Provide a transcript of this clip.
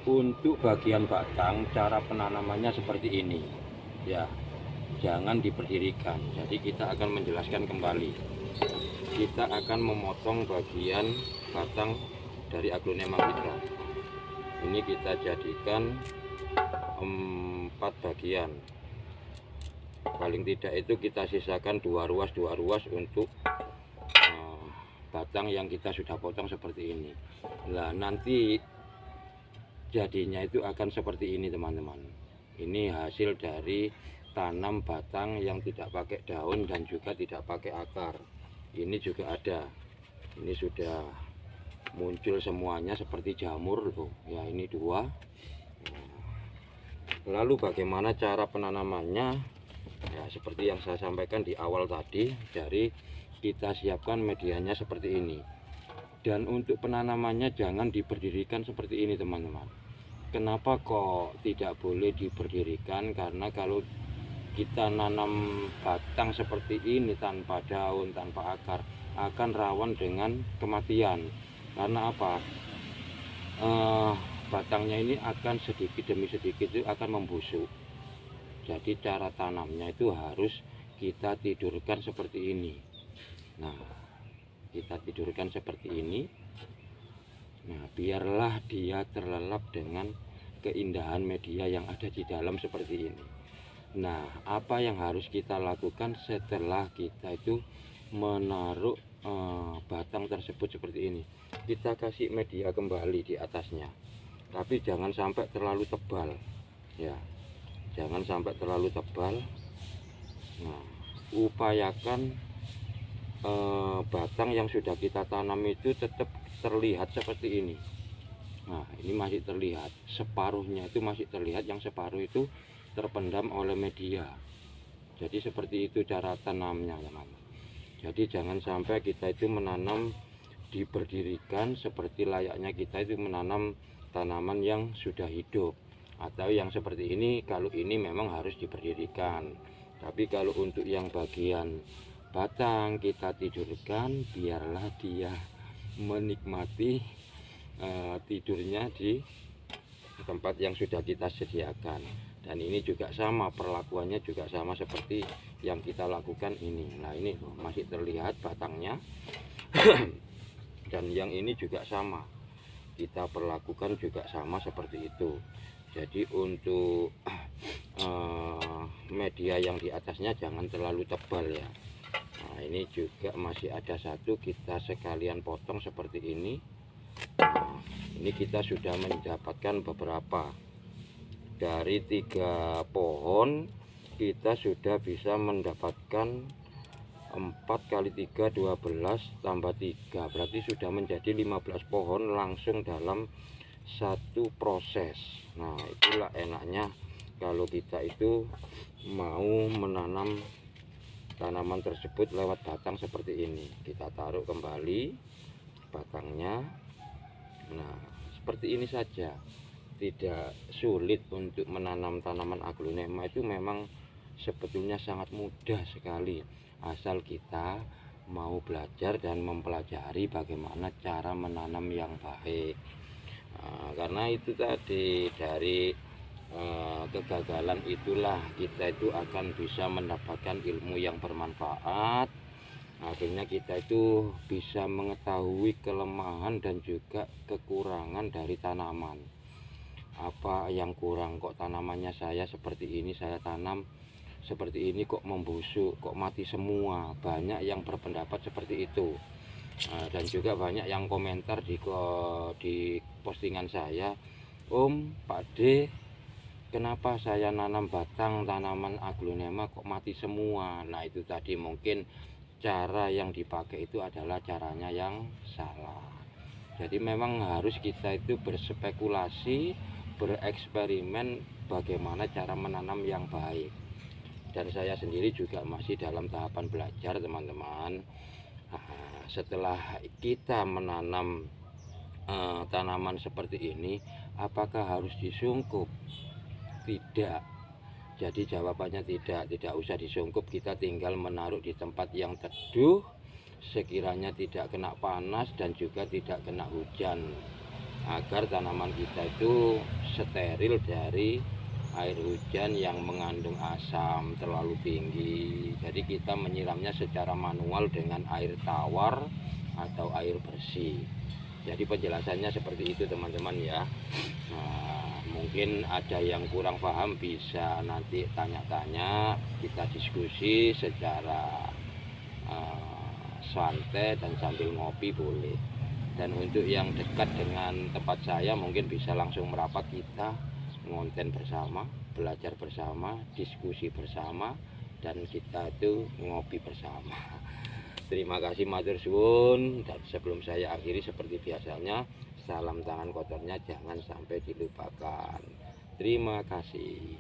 Untuk bagian batang, cara penanamannya seperti ini ya, jangan diberdirikan. Jadi kita akan menjelaskan kembali. Kita akan memotong bagian batang dari Aglonema hydra. Ini kita jadikan 4 bagian. Paling tidak itu kita sisakan 2 ruas untuk batang yang kita sudah potong seperti ini. Nah, nanti jadinya itu akan seperti ini teman-teman. Ini hasil dari tanam batang yang tidak pakai daun dan juga tidak pakai akar. Ini juga ada, ini sudah muncul semuanya seperti jamur tuh ya, ini 2. Lalu bagaimana cara penanamannya ya, seperti yang saya sampaikan di awal tadi, dari kita siapkan medianya seperti ini. Dan untuk penanamannya jangan diberdirikan seperti ini teman-teman. Kenapa kok tidak boleh diberdirikan? Karena kalau kita nanam batang seperti ini tanpa daun, tanpa akar, akan rawan dengan kematian. Karena apa? Batangnya ini akan sedikit demi sedikit itu akan membusuk. Jadi cara tanamnya itu harus kita tidurkan seperti ini. Nah, kita tidurkan seperti ini. Nah, biarlah dia terlelap dengan keindahan media yang ada di dalam seperti ini. Nah, apa yang harus kita lakukan setelah kita itu menaruh batang tersebut seperti ini? Kita kasih media kembali di atasnya, tapi jangan sampai terlalu tebal ya, jangan sampai terlalu tebal. Nah, upayakan batang yang sudah kita tanam itu tetap terlihat seperti ini. Nah, ini masih terlihat, separuhnya itu masih terlihat, yang separuh itu terpendam oleh media. Jadi seperti itu cara tanamnya teman-teman. Jadi jangan sampai kita itu menanam diberdirikan seperti layaknya kita itu menanam tanaman yang sudah hidup, atau yang seperti ini. Kalau ini memang harus diberdirikan, tapi kalau untuk yang bagian batang kita tidurkan, biarlah dia menikmati tidurnya di tempat yang sudah kita sediakan. Dan ini juga sama, perlakuannya juga sama seperti yang kita lakukan ini. Nah, ini masih terlihat batangnya. Dan yang ini juga sama, kita perlakukan juga sama seperti itu. Jadi untuk media yang di atasnya jangan terlalu tebal ya. Nah, ini juga masih ada satu, kita sekalian potong seperti ini. Nah, ini kita sudah mendapatkan beberapa. Dari 3 pohon kita sudah bisa mendapatkan 4 kali 3 12 tambah 3, berarti sudah menjadi 15 pohon langsung dalam satu proses. Nah, itulah enaknya kalau kita itu mau menanam tanaman tersebut lewat batang seperti ini. Kita taruh kembali batangnya. Nah, seperti ini saja, tidak sulit untuk menanam tanaman aglonema. Itu memang sebetulnya sangat mudah sekali, asal kita mau belajar dan mempelajari bagaimana cara menanam yang baik. Nah, karena itu tadi, dari kegagalan itulah kita itu akan bisa mendapatkan ilmu yang bermanfaat. Akhirnya kita itu bisa mengetahui kelemahan dan juga kekurangan dari tanaman. Apa yang kurang, kok tanamannya saya seperti ini, saya tanam seperti ini kok membusuk, kok mati semua. Banyak yang berpendapat seperti itu. Dan juga banyak yang komentar di postingan saya, Om, Pak D, kenapa saya nanam batang tanaman aglonema kok mati semua? Nah, itu tadi mungkin cara yang dipakai itu adalah caranya yang salah. Jadi memang harus kita itu berspekulasi, bereksperimen bagaimana cara menanam yang baik. Dan saya sendiri juga masih dalam tahapan belajar teman-teman. Nah, setelah kita menanam tanaman seperti ini, apakah harus disungkup? Tidak. Jadi jawabannya tidak usah disungkup. Kita tinggal menaruh di tempat yang teduh, sekiranya tidak kena panas dan juga tidak kena hujan. agar tanaman kita itu steril dari air hujan yang mengandung asam terlalu tinggi. Jadi kita menyiramnya secara manual dengan air tawar atau air bersih. Jadi penjelasannya seperti itu teman-teman ya. Nah, mungkin ada yang kurang paham bisa nanti tanya-tanya, kita diskusi secara santai dan sambil ngopi boleh. Dan untuk yang dekat dengan tempat saya mungkin bisa langsung merapat, kita ngonten bersama, belajar bersama, diskusi bersama, dan kita itu ngopi bersama. Terima kasih matur suwun. Dan sebelum saya akhiri seperti biasanya, salam tangan kotornya jangan sampai dilupakan. Terima kasih.